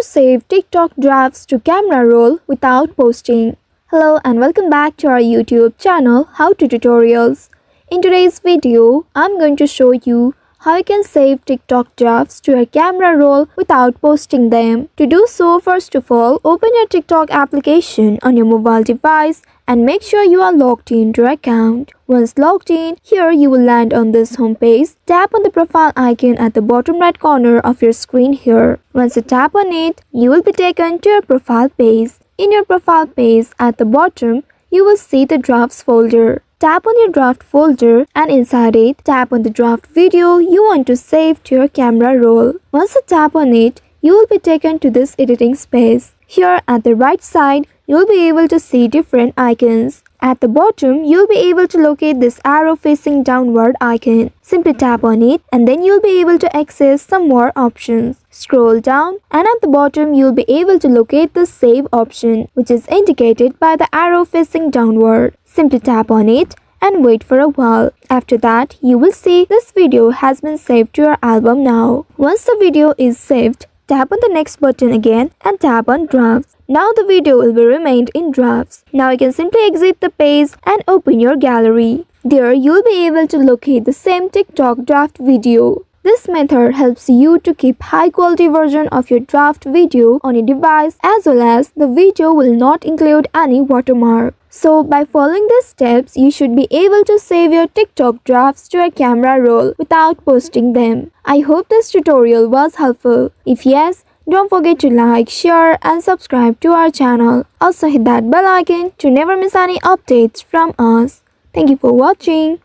save TikTok drafts to camera roll without posting. Hello and welcome back to our YouTube channel How to Tutorials. In today's video, I'm going to show you how you can save TikTok drafts to your camera roll without posting them. To do so, first of all, open your TikTok application on your mobile device and make sure you are logged into your account. Once logged in, here you will land on this homepage. Tap on the profile icon at the bottom right corner of your screen here. Once you tap on it, you will be taken to your profile page. In your profile page at the bottom, you will see the drafts folder. Tap on your draft folder and inside it, tap on the draft video you want to save to your camera roll. Once you tap on it, you will be taken to this editing space. Here at the right side, you will be able to see different icons. At the bottom, you will be able to locate this arrow facing downward icon. Simply tap on it and then you will be able to access some more options. Scroll down and at the bottom, you will be able to locate the save option, which is indicated by the arrow facing downward. Simply tap on it and wait for a while. After that, you will see this video has been saved to your album now. Once the video is saved, tap on the next button again and tap on drafts. Now the video will be remained in drafts. Now you can simply exit the page and open your gallery. There you will be able to locate the same TikTok draft video. This method helps you to keep high quality version of your draft video on your device, as well as the video will not include any watermark. So by following these steps, you should be able to save your TikTok drafts to your camera roll without posting them. I hope this tutorial was helpful. If yes, don't forget to like, share and subscribe to our channel. Also hit that bell icon to never miss any updates from us. Thank you for watching.